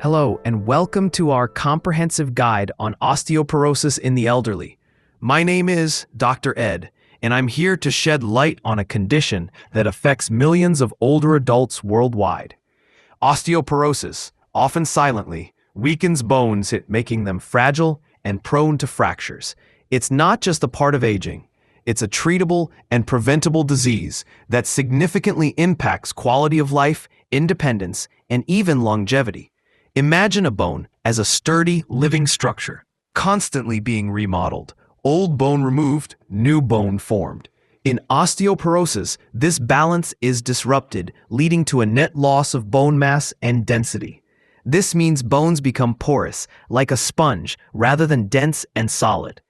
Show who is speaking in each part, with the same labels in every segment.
Speaker 1: Hello, and welcome to our comprehensive guide on osteoporosis in the elderly. My name is Dr. Ed, and I'm here to shed light on a condition that affects millions of older adults worldwide. Osteoporosis, often silently, weakens bones, making them fragile and prone to fractures. It's not just a part of aging. It's a treatable and preventable disease that significantly impacts quality of life, independence, and even longevity. Imagine a bone as a sturdy, living structure, constantly being remodeled, old bone removed, new bone formed. In osteoporosis, this balance is disrupted, leading to a net loss of bone mass and density. This means bones become porous, like a sponge, rather than dense and solid.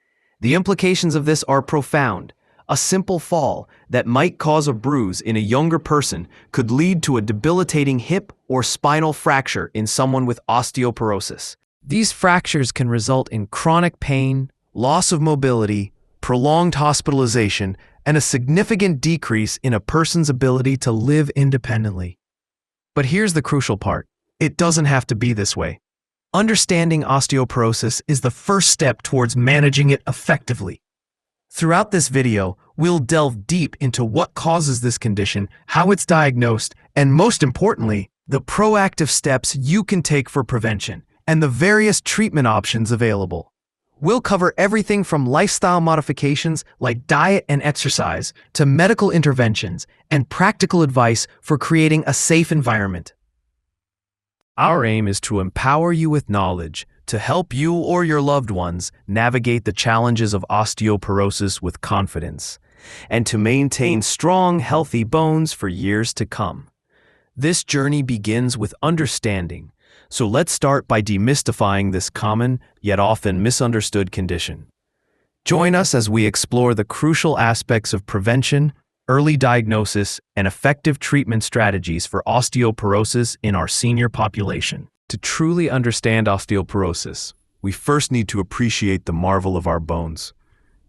Speaker 1: The implications of this are profound. A simple fall that might cause a bruise in a younger person could lead to a debilitating hip or spinal fracture in someone with osteoporosis. These fractures can result in chronic pain, loss of mobility, prolonged hospitalization, and a significant decrease in a person's ability to live independently. But here's the crucial part. It doesn't have to be this way. Understanding osteoporosis is the first step towards managing it effectively. Throughout this video, we'll delve deep into what causes this condition, how it's diagnosed, and most importantly, the proactive steps you can take for prevention, and the various treatment options available. We'll cover everything from lifestyle modifications like diet and exercise to medical interventions and practical advice for creating a safe environment. Our aim is to empower you with knowledge to help you or your loved ones navigate the challenges of osteoporosis with confidence and to maintain strong, healthy bones for years to come. This journey begins with understanding, so let's start by demystifying this common yet often misunderstood condition. Join us as we explore the crucial aspects of prevention, early diagnosis, and effective treatment strategies for osteoporosis in our senior population. To truly understand osteoporosis, we first need to appreciate the marvel of our bones.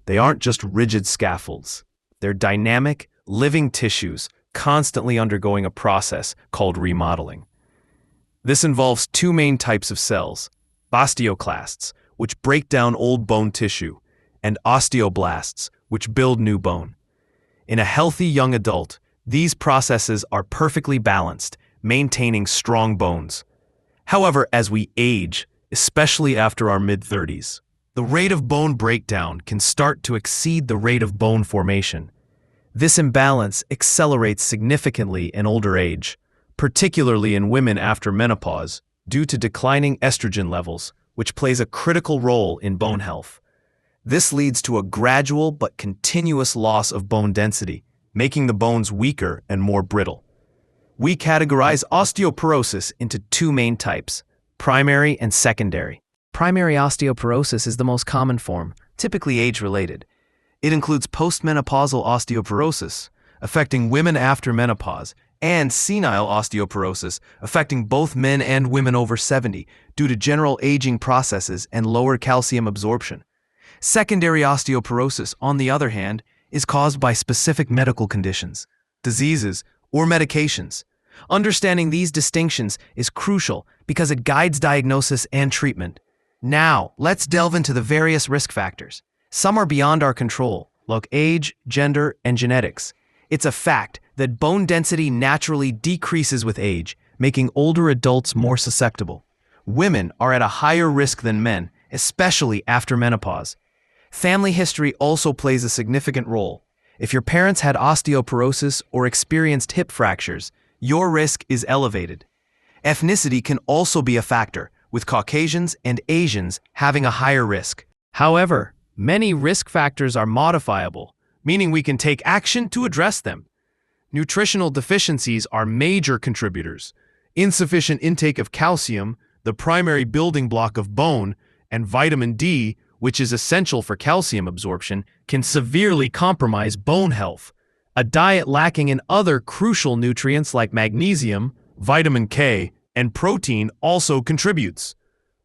Speaker 1: They aren't just rigid scaffolds. They're dynamic, living tissues, constantly undergoing a process called remodeling. This involves two main types of cells: osteoclasts, which break down old bone tissue, and osteoblasts, which build new bone. In a healthy young adult, these processes are perfectly balanced, maintaining strong bones. However, as we age, especially after our mid-30s, the rate of bone breakdown can start to exceed the rate of bone formation. This imbalance accelerates significantly in older age, particularly in women after menopause, due to declining estrogen levels, which plays a critical role in bone health. This leads to a gradual but continuous loss of bone density, making the bones weaker and more brittle. We categorize osteoporosis into two main types: primary and secondary. Primary osteoporosis is the most common form, typically age-related. It includes postmenopausal osteoporosis, affecting women after menopause, and senile osteoporosis, affecting both men and women over 70 due to general aging processes and lower calcium absorption. Secondary osteoporosis, on the other hand, is caused by specific medical conditions, diseases, or medications. Understanding these distinctions is crucial because it guides diagnosis and treatment. Now, let's delve into the various risk factors. Some are beyond our control, like age, gender, and genetics. It's a fact that bone density naturally decreases with age, making older adults more susceptible. Women are at a higher risk than men, especially after menopause. Family history also plays a significant role. If your parents had osteoporosis or experienced hip fractures, your risk is elevated. Ethnicity can also be a factor, with Caucasians and Asians having a higher risk. However, many risk factors are modifiable, meaning we can take action to address them. Nutritional deficiencies are major contributors. Insufficient intake of calcium, the primary building block of bone, and vitamin D, which is essential for calcium absorption, can severely compromise bone health. A diet lacking in other crucial nutrients like magnesium, vitamin K, and protein also contributes.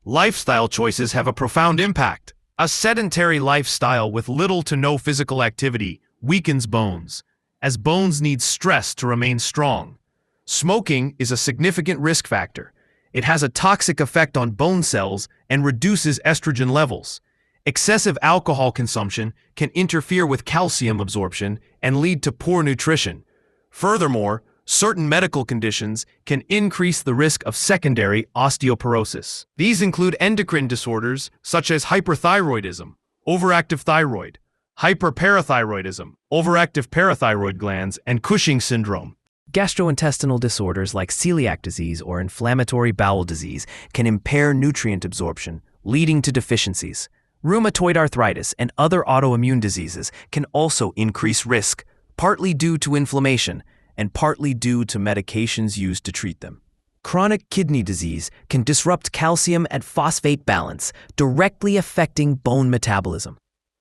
Speaker 1: Lifestyle choices have a profound impact. A sedentary lifestyle with little to no physical activity weakens bones, as bones need stress to remain strong. Smoking is a significant risk factor. It has a toxic effect on bone cells and reduces estrogen levels. Excessive alcohol consumption can interfere with calcium absorption and lead to poor nutrition. Furthermore, certain medical conditions can increase the risk of secondary osteoporosis. These include endocrine disorders such as hyperthyroidism, overactive thyroid, hyperparathyroidism, overactive parathyroid glands, and Cushing's syndrome.
Speaker 2: Gastrointestinal disorders like celiac disease or inflammatory bowel disease can impair nutrient absorption, leading to deficiencies. Rheumatoid arthritis and other autoimmune diseases can also increase risk, partly due to inflammation and partly due to medications used to treat them. Chronic kidney disease can disrupt calcium and phosphate balance, directly affecting bone metabolism.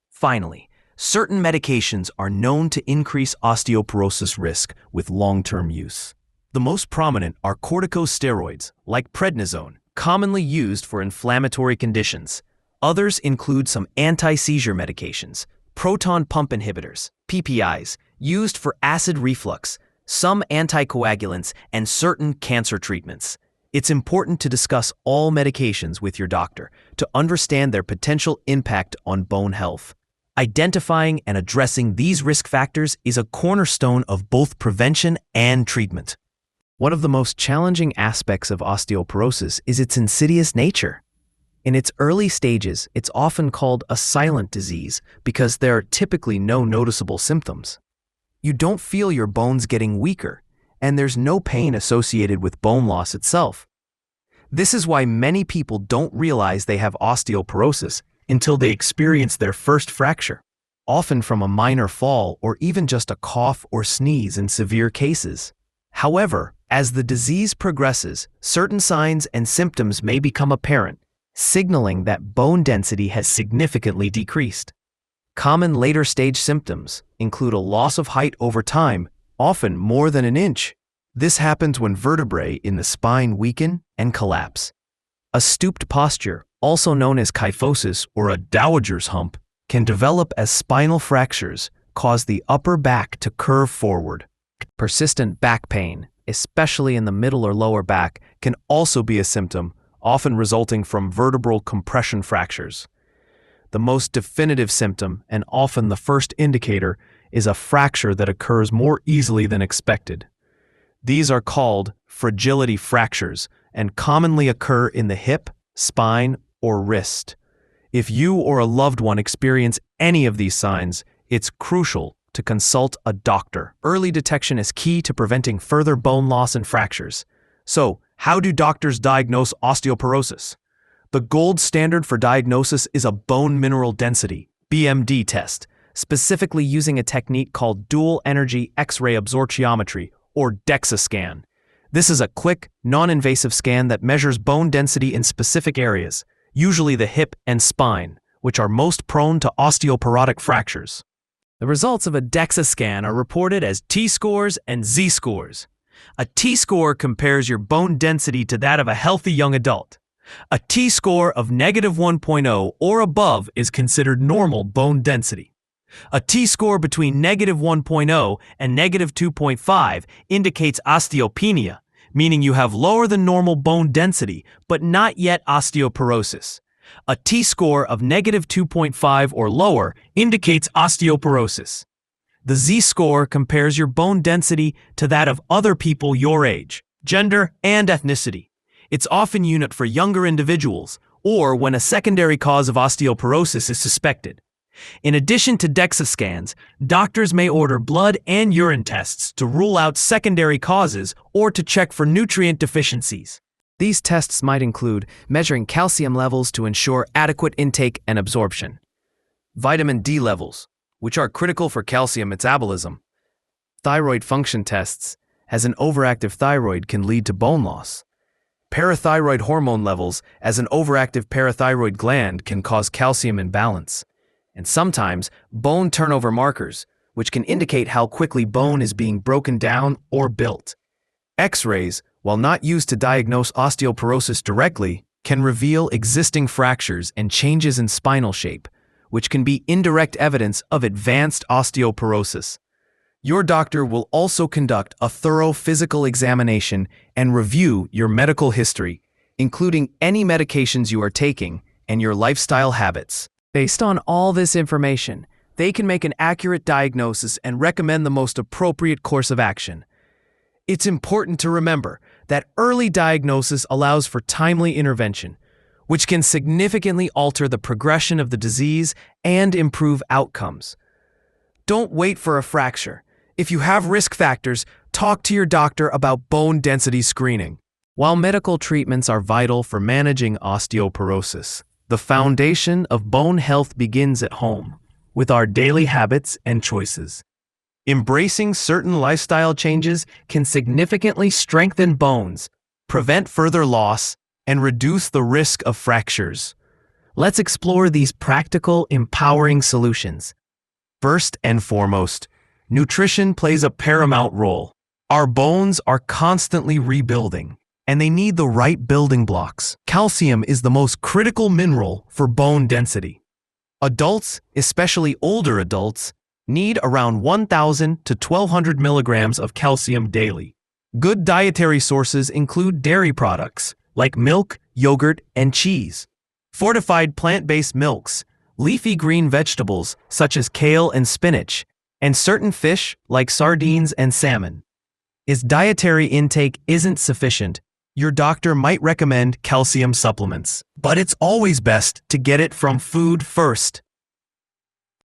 Speaker 2: Finally, certain medications are known to increase osteoporosis risk with long-term use. The most prominent are corticosteroids, like prednisone, commonly used for inflammatory conditions. Others include some anti-seizure medications, proton pump inhibitors, PPIs, used for acid reflux, some anticoagulants, and certain cancer treatments. It's important to discuss all medications with your doctor to understand their potential impact on bone health. Identifying and addressing these risk factors is a cornerstone of both prevention and treatment. One of the most challenging aspects of osteoporosis is its insidious nature. In its early stages, it's often called a silent disease because there are typically no noticeable symptoms. You don't feel your bones getting weaker, and there's no pain associated with bone loss itself. This is why many people don't realize they have osteoporosis until they experience their first fracture, often from a minor fall or even just a cough or sneeze in severe cases. However, as the disease progresses, certain signs and symptoms may become apparent, signaling that bone density has significantly decreased. Common later-stage symptoms include a loss of height over time, often more than an inch. This happens when vertebrae in the spine weaken and collapse. A stooped posture, also known as kyphosis or a dowager's hump, can develop as spinal fractures cause the upper back to curve forward. Persistent back pain, especially in the middle or lower back, can also be a symptom, often resulting from vertebral compression fractures. The most definitive symptom, and often the first indicator, is a fracture that occurs more easily than expected. These are called fragility fractures and commonly occur in the hip, spine, or wrist. If you or a loved one experience any of these signs, it's crucial to consult a doctor. Early detection is key to preventing further bone loss and fractures. So, how do doctors diagnose osteoporosis? The gold standard for diagnosis is a bone mineral density (BMD) test, specifically using a technique called dual energy X-ray absorptiometry, or DEXA scan. This is a quick, non-invasive scan that measures bone density in specific areas, usually the hip and spine, which are most prone to osteoporotic fractures. The results of a DEXA scan are reported as T-scores and Z-scores. A T-score compares your bone density to that of a healthy young adult. A T-score of -1.0 or above is considered normal bone density. A T-score between -1.0 and -2.5 indicates osteopenia, meaning you have lower than normal bone density, but not yet osteoporosis. A T-score of -2.5 or lower indicates osteoporosis. The Z-score compares your bone density to that of other people your age, gender, and ethnicity. It's often used for younger individuals, or when a secondary cause of osteoporosis is suspected. In addition to DEXA scans, doctors may order blood and urine tests to rule out secondary causes or to check for nutrient deficiencies. These tests might include measuring calcium levels to ensure adequate intake and absorption, vitamin D levels, which are critical for calcium metabolism, thyroid function tests, as an overactive thyroid can lead to bone loss, parathyroid hormone levels, as an overactive parathyroid gland can cause calcium imbalance, and sometimes bone turnover markers, which can indicate how quickly bone is being broken down or built. X-rays, while not used to diagnose osteoporosis directly, can reveal existing fractures and changes in spinal shape, which can be indirect evidence of advanced osteoporosis. Your doctor will also conduct a thorough physical examination and review your medical history, including any medications you are taking and your lifestyle habits. Based on all this information, they can make an accurate diagnosis and recommend the most appropriate course of action. It's important to remember that early diagnosis allows for timely intervention, which can significantly alter the progression of the disease and improve outcomes. Don't wait for a fracture. If you have risk factors, talk to your doctor about bone density screening. While medical treatments are vital for managing osteoporosis, the foundation of bone health begins at home, with our daily habits and choices. Embracing certain lifestyle changes can significantly strengthen bones, prevent further loss, and reduce the risk of fractures. Let's explore these practical, empowering solutions. First and foremost, nutrition plays a paramount role. Our bones are constantly rebuilding, and they need the right building blocks. Calcium is the most critical mineral for bone density. Adults, especially older adults, need around 1,000 to 1,200 milligrams of calcium daily. Good dietary sources include dairy products like milk, yogurt, and cheese, fortified plant-based milks, leafy green vegetables such as kale and spinach, and certain fish like sardines and salmon. If dietary intake isn't sufficient, your doctor might recommend calcium supplements, but it's always best to get it from food first.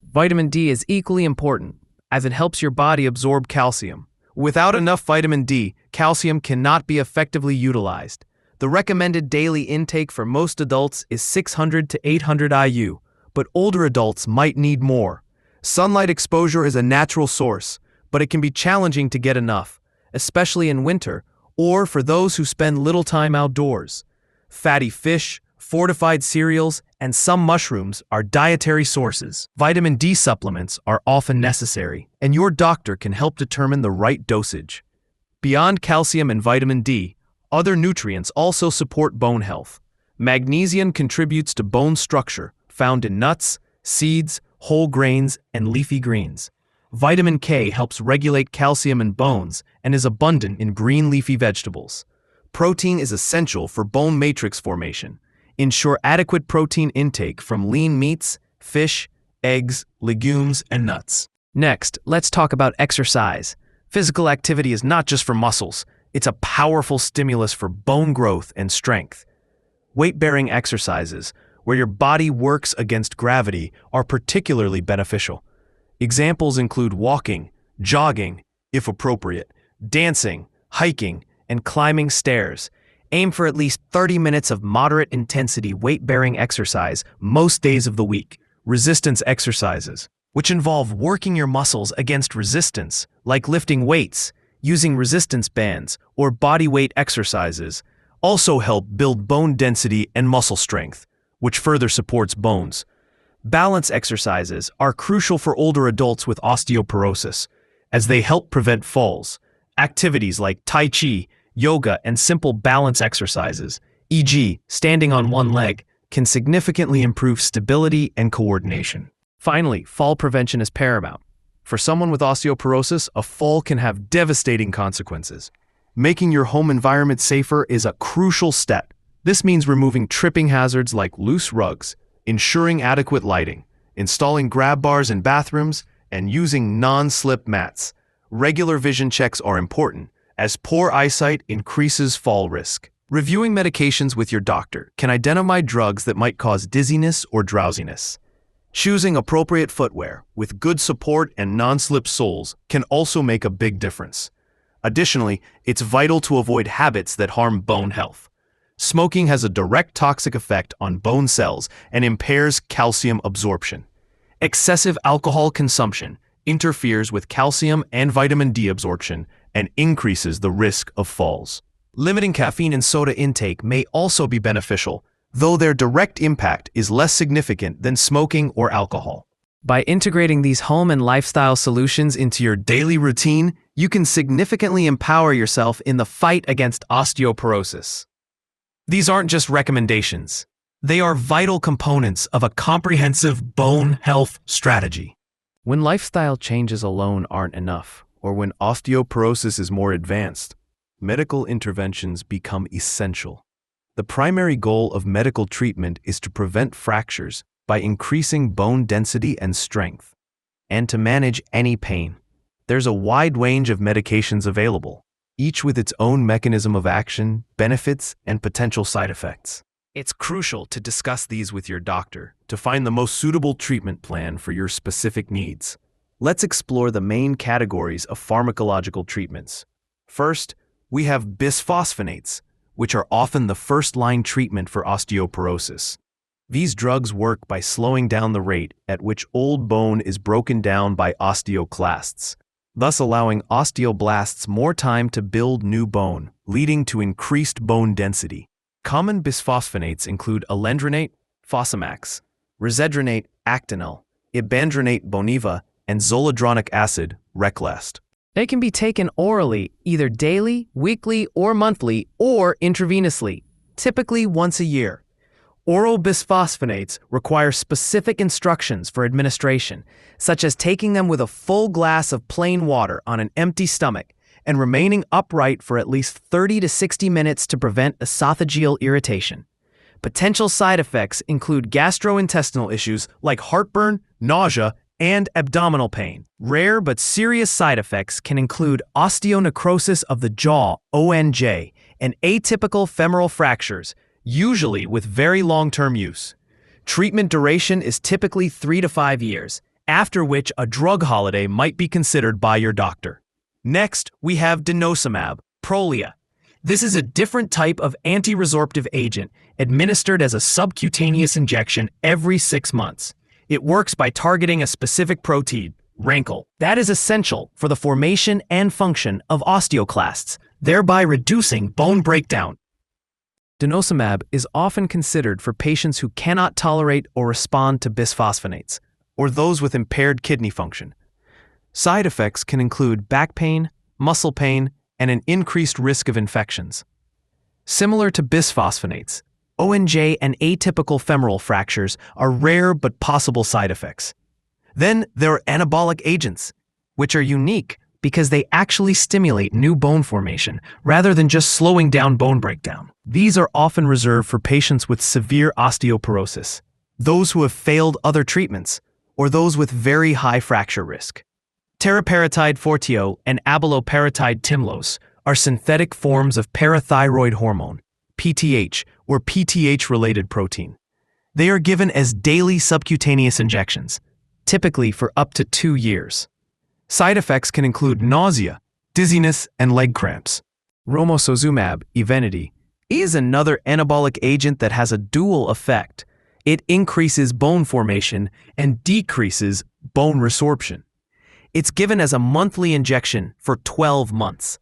Speaker 2: Vitamin D is equally important, as it helps your body absorb calcium. Without enough vitamin D, calcium cannot be effectively utilized. The recommended daily intake for most adults is 600 to 800 IU, but older adults might need more. Sunlight exposure is a natural source, but it can be challenging to get enough, especially in winter or for those who spend little time outdoors. Fatty fish, fortified cereals, and some mushrooms are dietary sources. Vitamin D supplements are often necessary, and your doctor can help determine the right dosage. Beyond calcium and vitamin D, other nutrients also support bone health. Magnesium contributes to bone structure, found in nuts, seeds, whole grains, and leafy greens. Vitamin K helps regulate calcium in bones and is abundant in green leafy vegetables. Protein is essential for bone matrix formation. Ensure adequate protein intake from lean meats, fish, eggs, legumes, and nuts. Next, let's talk about exercise. Physical activity is not just for muscles. It's a powerful stimulus for bone growth and strength. Weight-bearing exercises, where your body works against gravity, are particularly beneficial. Examples include walking, jogging, if appropriate, dancing, hiking, and climbing stairs. Aim for at least 30 minutes of moderate intensity weight-bearing exercise most days of the week. Resistance exercises, which involve working your muscles against resistance, like lifting weights, using resistance bands, or body weight exercises, also help build bone density and muscle strength, which further supports bones. Balance exercises are crucial for older adults with osteoporosis, as they help prevent falls. Activities like Tai Chi, yoga, and simple balance exercises, e.g., standing on one leg, can significantly improve stability and coordination. Finally, fall prevention is paramount. For someone with osteoporosis, a fall can have devastating consequences. Making your home environment safer is a crucial step. This means removing tripping hazards like loose rugs, ensuring adequate lighting, installing grab bars in bathrooms, and using non-slip mats. Regular vision checks are important, as poor eyesight increases fall risk. Reviewing medications with your doctor can identify drugs that might cause dizziness or drowsiness. Choosing appropriate footwear with good support and non-slip soles can also make a big difference. Additionally, it's vital to avoid habits that harm bone health. Smoking has a direct toxic effect on bone cells and impairs calcium absorption. Excessive alcohol consumption interferes with calcium and vitamin D absorption and increases the risk of falls. Limiting caffeine and soda intake may also be beneficial, though their direct impact is less significant than smoking or alcohol. By integrating these home and lifestyle solutions into your daily routine, you can significantly empower yourself in the fight against osteoporosis. These aren't just recommendations. They are vital components of a comprehensive bone health strategy. When lifestyle changes alone aren't enough, or when osteoporosis is more advanced, medical interventions become essential.
Speaker 1: The primary goal of medical treatment is to prevent fractures by increasing bone density and strength, and to manage any pain. There's a wide range of medications available, each with its own mechanism of action, benefits, and potential side effects. It's crucial to discuss these with your doctor to find the most suitable treatment plan for your specific needs. Let's explore the main categories of pharmacological treatments. First, we have bisphosphonates, which are often the first-line treatment for osteoporosis. These drugs work by slowing down the rate at which old bone is broken down by osteoclasts, thus allowing osteoblasts more time to build new bone, leading to increased bone density. Common bisphosphonates include alendronate, Fosamax, risedronate, Actonel, ibandronate, Boniva, and zoledronic acid, Reclast.
Speaker 2: They can be taken orally, either daily, weekly, or monthly, or intravenously, typically once a year. Oral bisphosphonates require specific instructions for administration, such as taking them with a full glass of plain water on an empty stomach and remaining upright for at least 30 to 60 minutes to prevent esophageal irritation. Potential side effects include gastrointestinal issues like heartburn, nausea, and abdominal pain. Rare but serious side effects can include osteonecrosis of the jaw, ONJ, and atypical femoral fractures, usually with very long-term use. Treatment duration is typically 3 to 5 years, after which a drug holiday might be considered by your doctor. Next, we have denosumab, Prolia. This is a different type of anti-resorptive agent administered as a subcutaneous injection every 6 months. It works by targeting a specific protein, rankle, that is essential for the formation and function of osteoclasts, thereby reducing bone breakdown. Denosumab is often considered for patients who cannot tolerate or respond to bisphosphonates, or those with impaired kidney function. Side effects can include back pain, muscle pain, and an increased risk of infections. Similar to bisphosphonates, ONJ and atypical femoral fractures are rare but possible side effects. Then there are anabolic agents, which are unique because they actually stimulate new bone formation rather than just slowing down bone breakdown. These are often reserved for patients with severe osteoporosis, those who have failed other treatments, or those with very high fracture risk. Teriparatide Forteo and abaloparatide Tymlos are synthetic forms of parathyroid hormone, PTH, or PTH-related protein. They are given as daily subcutaneous injections, typically for up to 2 years. Side effects can include nausea, dizziness, and leg cramps. Romosozumab, Evenity, is another anabolic agent that has a dual effect. It increases bone formation and decreases bone resorption. It's given as a monthly injection for 12 months.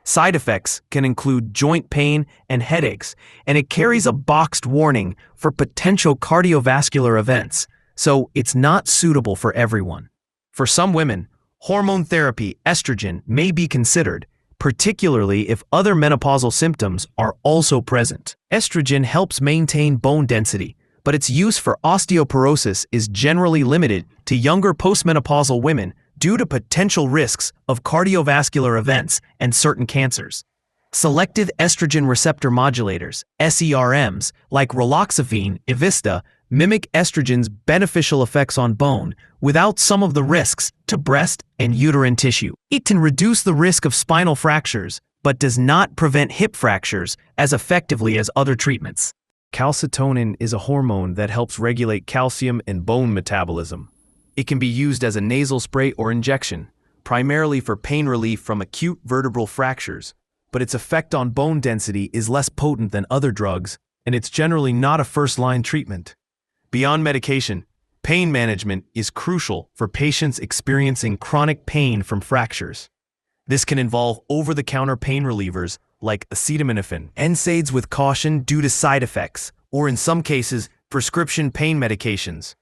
Speaker 2: Side effects can include joint pain and headaches, and it carries a boxed warning for potential cardiovascular events, so it's not suitable for everyone. For some women, hormone therapy, estrogen, may be considered, particularly if other menopausal symptoms are also present. Estrogen helps maintain bone density, but its use for osteoporosis is generally limited to younger postmenopausal women due to potential risks of cardiovascular events and certain cancers. Selective estrogen receptor modulators, SERMs, like raloxifene, Evista, mimic estrogen's beneficial effects on bone without some of the risks to breast and uterine tissue. It can reduce the risk of spinal fractures, but does not prevent hip fractures as effectively as other treatments. Calcitonin is a hormone that helps regulate calcium and bone metabolism. It can be used as a nasal spray or injection, primarily for pain relief from acute vertebral fractures, but its effect on bone density is less potent than other drugs, and it's generally not a first-line treatment. Beyond medication, pain management is crucial for patients experiencing chronic pain from fractures. This can involve over-the-counter pain relievers like acetaminophen, NSAIDs with caution due to side effects, or in some cases, prescription pain medications.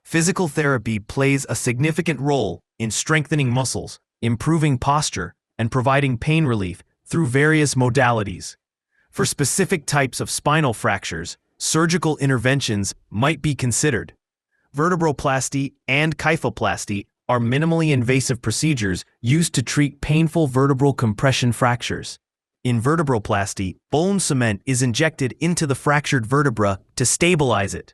Speaker 2: Physical therapy plays a significant role in strengthening muscles, improving posture, and providing pain relief through various modalities. For specific types of spinal fractures, surgical interventions might be considered. Vertebroplasty and kyphoplasty are minimally invasive procedures used to treat painful vertebral compression fractures. In vertebroplasty, bone cement is injected into the fractured vertebra to stabilize it.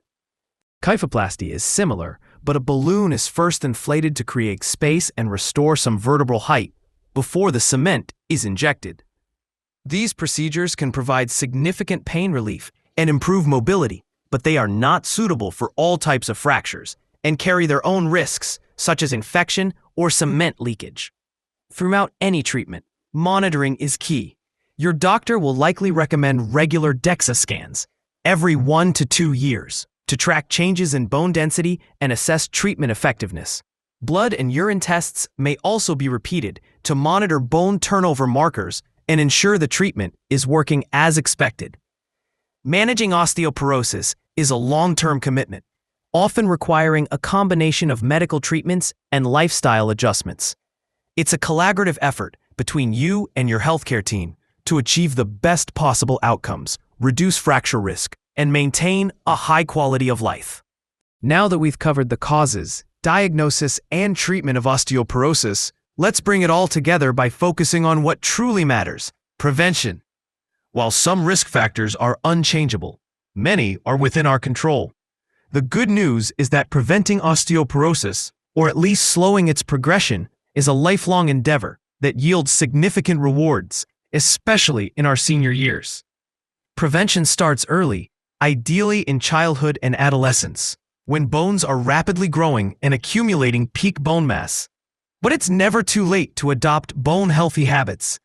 Speaker 2: Kyphoplasty is similar, but a balloon is first inflated to create space and restore some vertebral height before the cement is injected. These procedures can provide significant pain relief and improve mobility, but they are not suitable for all types of fractures and carry their own risks, such as infection or cement leakage. Throughout any treatment, monitoring is key. Your doctor will likely recommend regular DEXA scans every 1 to 2 years to track changes in bone density and assess treatment effectiveness. Blood and urine tests may also be repeated to monitor bone turnover markers and ensure the treatment is working as expected. Managing osteoporosis is a long-term commitment, often requiring a combination of medical treatments and lifestyle adjustments. It's a collaborative effort between you and your healthcare team to achieve the best possible outcomes, reduce fracture risk, and maintain a high quality of life. Now that we've covered the causes, diagnosis, and treatment of osteoporosis, let's bring it all together by focusing on what truly matters: prevention. While some risk factors are unchangeable, many are within our control. The good news is that preventing osteoporosis, or at least slowing its progression, is a lifelong endeavor that yields significant rewards, especially in our senior years. Prevention starts early, ideally in childhood and adolescence, when bones are rapidly growing and accumulating peak bone mass. But it's never too late to adopt bone-healthy habits.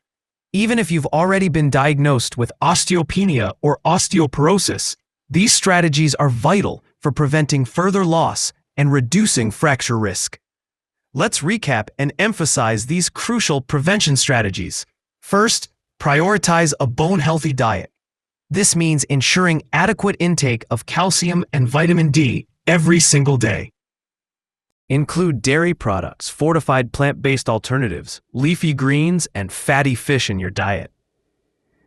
Speaker 2: Even if you've already been diagnosed with osteopenia or osteoporosis, these strategies are vital for preventing further loss and reducing fracture risk. Let's recap and emphasize these crucial prevention strategies. First, prioritize a bone-healthy diet. This means ensuring adequate intake of calcium and vitamin D every single day. Include dairy products, fortified plant-based alternatives, leafy greens, and fatty fish in your diet.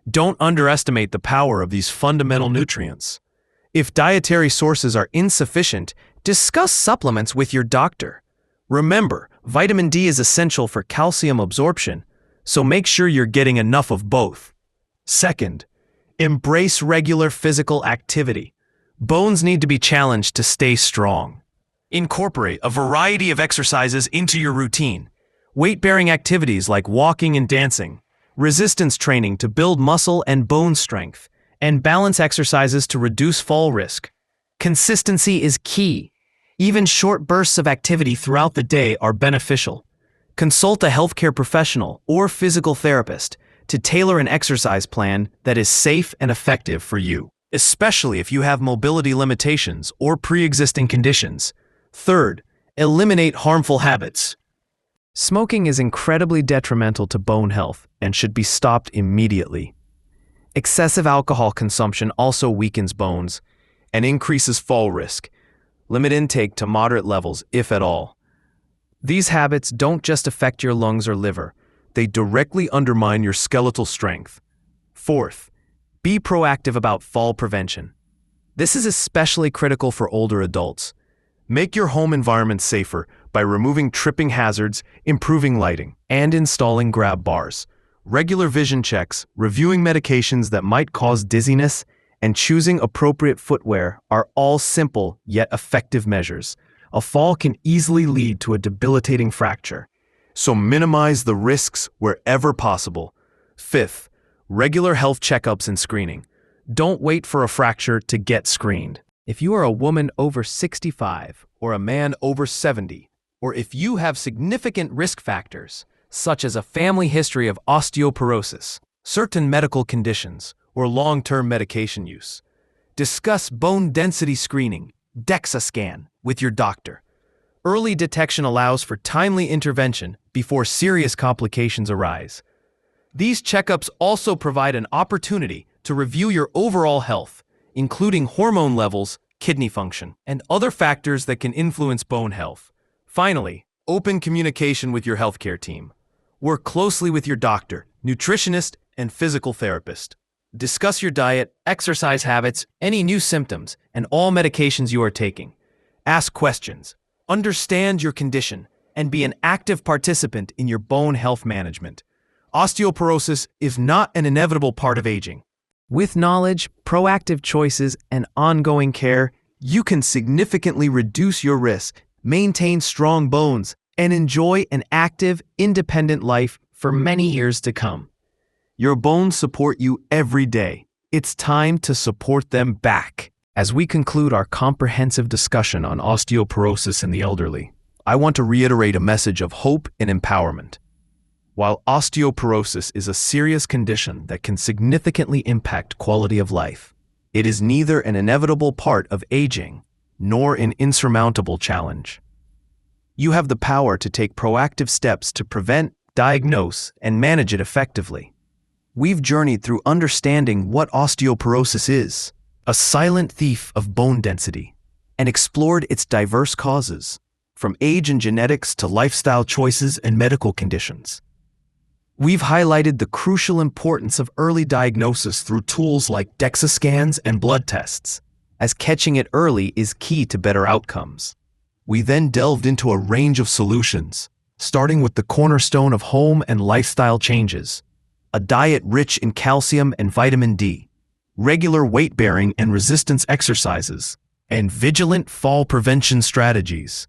Speaker 2: Don't underestimate the power of these fundamental nutrients. If dietary sources are insufficient, discuss supplements with your doctor. Remember, vitamin D is essential for calcium absorption, so make sure you're getting enough of both. Second, embrace regular physical activity. Bones need to be challenged to stay strong. Incorporate a variety of exercises into your routine. Weight-bearing activities like walking and dancing, resistance training to build muscle and bone strength, and balance exercises to reduce fall risk. Consistency is key. Even short bursts of activity throughout the day are beneficial. Consult a healthcare professional or physical therapist to tailor an exercise plan that is safe and effective for you, especially if you have mobility limitations or pre-existing conditions. Third, eliminate harmful habits. Smoking is incredibly detrimental to bone health and should be stopped immediately. Excessive alcohol consumption also weakens bones and increases fall risk. Limit intake to moderate levels, if at all. These habits don't just affect your lungs or liver, they directly undermine your skeletal strength. Fourth, be proactive about fall prevention. This is especially critical for older adults. Make your home environment safer by removing tripping hazards, improving lighting, and installing grab bars. Regular vision checks, reviewing medications that might cause dizziness, and choosing appropriate footwear are all simple yet effective measures. A fall can easily lead to a debilitating fracture, so minimize the risks wherever possible. Fifth, regular health checkups and screening. Don't wait for a fracture to get screened. If you are a woman over 65 or a man over 70, or if you have significant risk factors, such as a family history of osteoporosis, certain medical conditions, or long-term medication use, discuss bone density screening, DEXA scan, with your doctor. Early detection allows for timely intervention before serious complications arise. These checkups also provide an opportunity to review your overall health, including hormone levels, kidney function, and other factors that can influence bone health. Finally, open communication with your healthcare team. Work closely with your doctor, nutritionist, and physical therapist. Discuss your diet, exercise habits, any new symptoms, and all medications you are taking. Ask questions, understand your condition, and be an active participant in your bone health management.
Speaker 1: Osteoporosis is not an inevitable part of aging.
Speaker 2: With knowledge, proactive choices, and ongoing care,
Speaker 1: You can significantly reduce your risk, maintain strong bones,
Speaker 2: and enjoy an active, independent life for many years to come.
Speaker 1: Your bones support you every day. It's time to support them back.
Speaker 2: As we conclude our comprehensive discussion on osteoporosis in the elderly,
Speaker 1: I want to reiterate a message of hope and empowerment. While osteoporosis is a serious condition that can significantly impact quality of life, it is neither an inevitable part of aging nor an insurmountable challenge. You have the power to take proactive steps to prevent, diagnose, and manage it effectively. We've journeyed through understanding what osteoporosis is, a silent thief of bone density, and explored its diverse causes, from age and genetics to lifestyle choices and medical conditions. We've highlighted the crucial importance of early diagnosis through tools like DEXA scans and blood tests, as catching it early is key to better outcomes. We then delved into a range of solutions, starting with the cornerstone of home and lifestyle changes: a diet rich in calcium and vitamin D, regular weight-bearing and resistance exercises, and vigilant fall prevention strategies.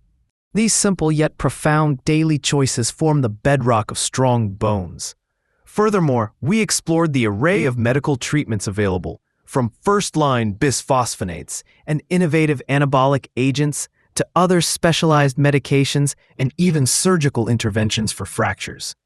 Speaker 2: these simple yet profound daily choices form the bedrock of strong bones.
Speaker 1: Furthermore, we explored the array of medical treatments available, from first-line bisphosphonates
Speaker 2: And innovative anabolic agents to other specialized medications
Speaker 1: and even surgical interventions for fractures.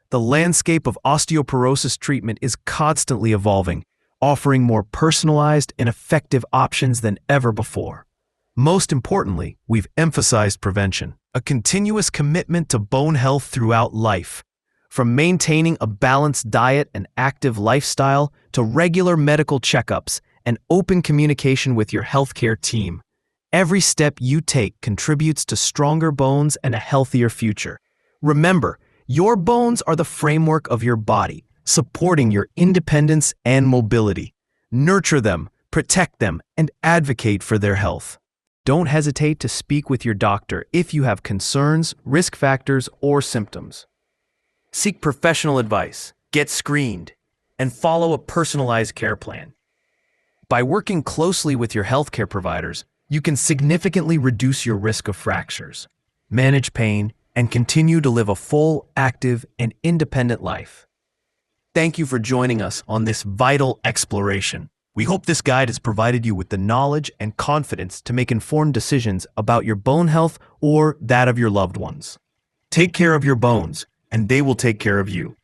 Speaker 1: The landscape of osteoporosis treatment is constantly evolving, offering more personalized and effective options than ever before. Most importantly, we've emphasized prevention, a continuous commitment to bone health throughout life. From maintaining a balanced diet and active lifestyle to regular medical checkups and open communication with your healthcare team, every step you take contributes to stronger bones and a healthier future. Remember, your bones are the framework of your body, supporting your independence and mobility. Nurture them, protect them, and advocate for their health.
Speaker 2: Don't hesitate to speak with your doctor if you have concerns, risk factors, or symptoms.
Speaker 1: Seek professional advice, get screened, and follow a personalized care plan. By working closely with your healthcare providers, you can significantly reduce your risk of fractures, manage pain, and continue to live a full, active, and independent life. Thank you for joining us on this vital exploration. We hope this guide has provided you with the knowledge and confidence to make informed decisions about your bone health or that of your loved ones. Take care of your bones, and they will take care of you.